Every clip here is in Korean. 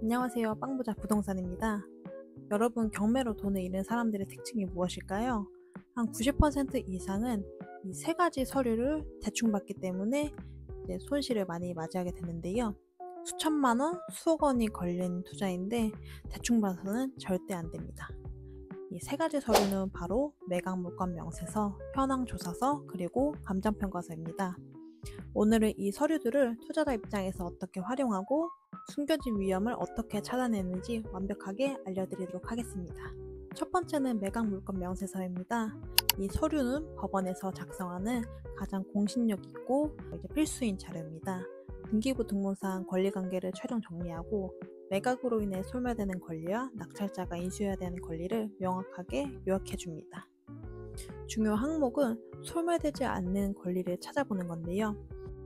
안녕하세요. 빵부자 부동산입니다. 여러분, 경매로 돈을 잃은 사람들의 특징이 무엇일까요? 한 90% 이상은 이 세 가지 서류를 대충 받기 때문에 이제 손실을 많이 맞이하게 되는데요. 수천만 원, 수억 원이 걸린 투자인데 대충 봐서는 절대 안 됩니다. 이 세 가지 서류는 바로 매각 물건 명세서, 현황 조사서, 그리고 감정평가서입니다. 오늘은 이 서류들을 투자자 입장에서 어떻게 활용하고 숨겨진 위험을 어떻게 차단했는지 완벽하게 알려드리도록 하겠습니다. 첫 번째는 매각 물건 명세서입니다. 이 서류는 법원에서 작성하는 가장 공신력 있고 필수인 자료입니다. 등기부 등본상 권리관계를 최종 정리하고 매각으로 인해 소멸되는 권리와 낙찰자가 인수해야 되는 권리를 명확하게 요약해줍니다. 중요 항목은 소멸되지 않는 권리를 찾아보는 건데요.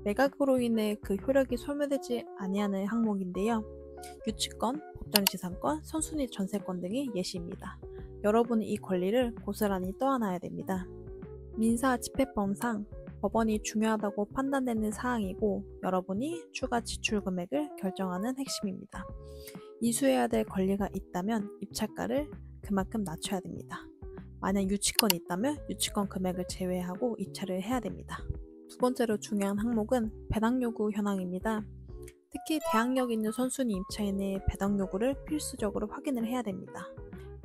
매각으로 인해 그 효력이 소멸되지 아니하는 항목인데요. 유치권, 법정지상권, 선순위 전세권 등이 예시입니다. 여러분은 이 권리를 고스란히 떠안아야 됩니다. 민사집행법상 법원이 중요하다고 판단되는 사항이고 여러분이 추가 지출 금액을 결정하는 핵심입니다. 이수해야 될 권리가 있다면 입찰가를 그만큼 낮춰야 됩니다. 만약 유치권이 있다면 유치권 금액을 제외하고 입찰을 해야 됩니다. 두 번째로 중요한 항목은 배당 요구 현황입니다. 특히 대항력 있는 선순위 임차인의 배당 요구를 필수적으로 확인을 해야 됩니다.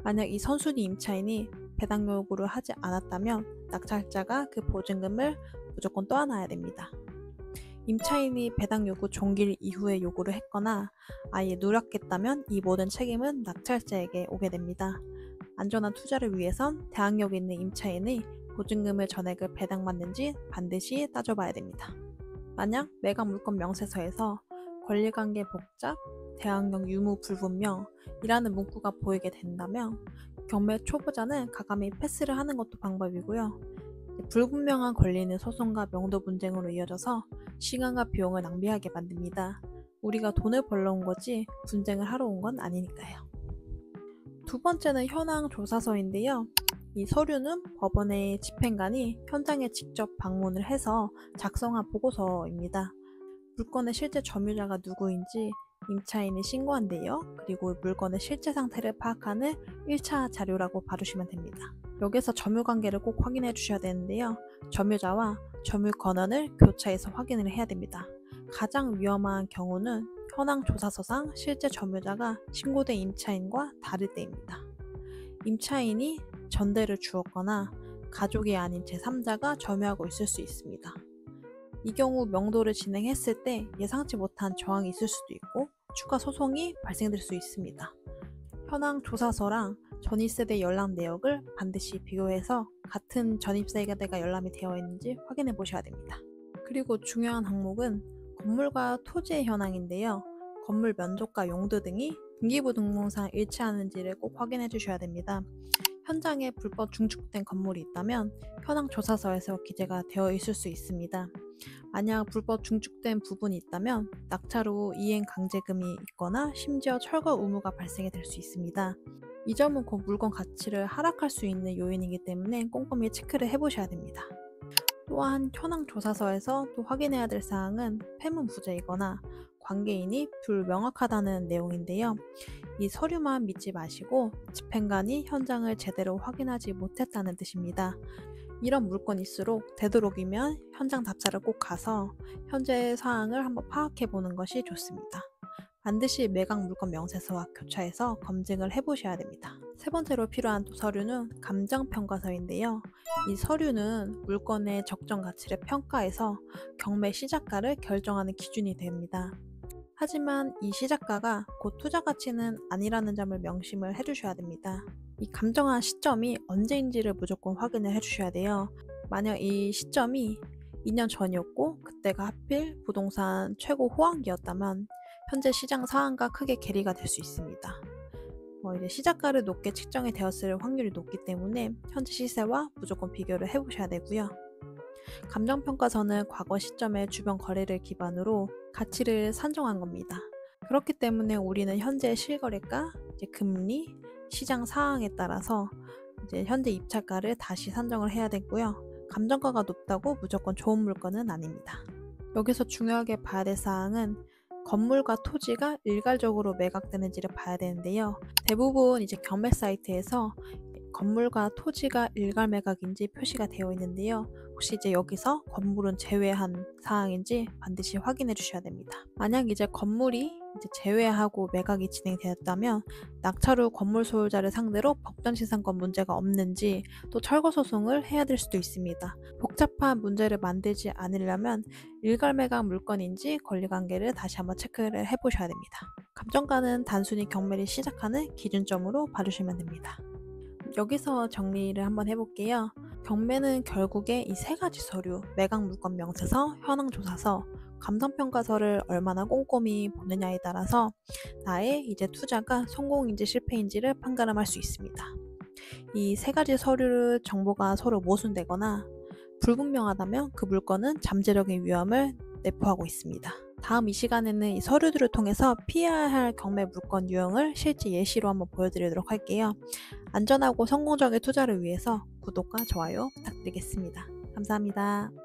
만약 이 선순위 임차인이 배당 요구를 하지 않았다면 낙찰자가 그 보증금을 무조건 떠안아야 됩니다. 임차인이 배당 요구 종길 이후에 요구를 했거나 아예 누락했다면 이 모든 책임은 낙찰자에게 오게 됩니다. 안전한 투자를 위해선 대항력 있는 임차인의 보증금을 전액을 배당받는지 반드시 따져봐야 됩니다. 만약 매각 물건 명세서에서 권리관계 복잡, 대항력 유무 불분명이라는 문구가 보이게 된다면 경매 초보자는 가감히 패스를 하는 것도 방법이고요. 불분명한 권리는 소송과 명도 분쟁으로 이어져서 시간과 비용을 낭비하게 만듭니다. 우리가 돈을 벌러 온 거지 분쟁을 하러 온 건 아니니까요. 두 번째는 현황 조사서인데요. 이 서류는 법원의 집행관이 현장에 직접 방문을 해서 작성한 보고서입니다. 물건의 실제 점유자가 누구인지 임차인이 신고한 내역, 그리고 물건의 실제 상태를 파악하는 1차 자료라고 봐주시면 됩니다. 여기서 점유관계를 꼭 확인해 주셔야 되는데요. 점유자와 점유 권한을 교차해서 확인을 해야 됩니다. 가장 위험한 경우는 현황 조사서상 실제 점유자가 신고된 임차인과 다를 때입니다. 임차인이 전대를 주었거나 가족이 아닌 제3자가 점유하고 있을 수 있습니다. 이 경우 명도를 진행했을 때 예상치 못한 저항이 있을 수도 있고 추가 소송이 발생될 수 있습니다. 현황 조사서랑 전입세대 열람 내역을 반드시 비교해서 같은 전입세대가 열람이 되어 있는지 확인해 보셔야 됩니다. 그리고 중요한 항목은 건물과 토지의 현황인데요. 건물 면적과 용도 등이 등기부 등본상 일치하는지를 꼭 확인해 주셔야 됩니다. 현장에 불법 중축된 건물이 있다면 현황 조사서에서 기재가 되어 있을 수 있습니다. 만약 불법 중축된 부분이 있다면 낙찰 후 이행 강제금이 있거나 심지어 철거 의무가 발생이 될 수 있습니다. 이 점은 그 물건 가치를 하락할 수 있는 요인이기 때문에 꼼꼼히 체크를 해보셔야 됩니다. 또한 현황 조사서에서 또 확인해야 될 사항은 폐문 부재이거나 관계인이 불명확하다는 내용인데요. 이 서류만 믿지 마시고 집행관이 현장을 제대로 확인하지 못했다는 뜻입니다. 이런 물건일수록 되도록이면 현장 답사를 꼭 가서 현재 상황을 한번 파악해 보는 것이 좋습니다. 반드시 매각 물건 명세서와 교차해서 검증을 해보셔야 됩니다. 세 번째로 필요한 서류는 감정평가서인데요. 이 서류는 물건의 적정 가치를 평가해서 경매 시작가를 결정하는 기준이 됩니다. 하지만 이 시작가가 곧 투자 가치는 아니라는 점을 명심을 해주셔야 됩니다. 이 감정한 시점이 언제인지를 무조건 확인을 해주셔야 돼요. 만약 이 시점이 2년 전이었고 그때가 하필 부동산 최고 호황기였다면 현재 시장 상황과 크게 괴리가 될 수 있습니다. 이제 시작가를 높게 측정이 되었을 확률이 높기 때문에 현재 시세와 무조건 비교를 해보셔야 되고요. 감정평가서는 과거 시점의 주변 거래를 기반으로 가치를 산정한 겁니다. 그렇기 때문에 우리는 현재 실거래가, 금리, 시장 상황에 따라서 현재 입찰가를 다시 산정을 해야 되고요. 감정가가 높다고 무조건 좋은 물건은 아닙니다. 여기서 중요하게 봐야 될 사항은 건물과 토지가 일괄적으로 매각되는지를 봐야 되는데요. 대부분 이제 경매 사이트에서 건물과 토지가 일괄 매각인지 표시가 되어 있는데요. 혹시 이제 여기서 건물은 제외한 사항인지 반드시 확인해 주셔야 됩니다. 만약 이제 건물이 이제 제외하고 매각이 진행되었다면 낙찰 후 건물 소유자를 상대로 법정지상권 문제가 없는지 또 철거 소송을 해야 될 수도 있습니다. 복잡한 문제를 만들지 않으려면 일괄 매각 물건인지 권리관계를 다시 한번 체크를 해보셔야 됩니다. 감정가는 단순히 경매를 시작하는 기준점으로 봐주시면 됩니다. 여기서 정리를 한번 해볼게요. 경매는 결국에 이 세 가지 서류, 매각 물건 명세서, 현황 조사서, 감상평가서를 얼마나 꼼꼼히 보느냐에 따라서 나의 이제 투자가 성공인지 실패인지를 판가름할 수 있습니다. 이 세 가지 서류 정보가 서로 모순되거나 불분명하다면 그 물건은 잠재력의 위험을 내포하고 있습니다. 다음 이 시간에는 이 서류들을 통해서 피해야 할 경매 물건 유형을 실제 예시로 한번 보여드리도록 할게요. 안전하고 성공적인 투자를 위해서 구독과 좋아요 부탁드리겠습니다. 감사합니다.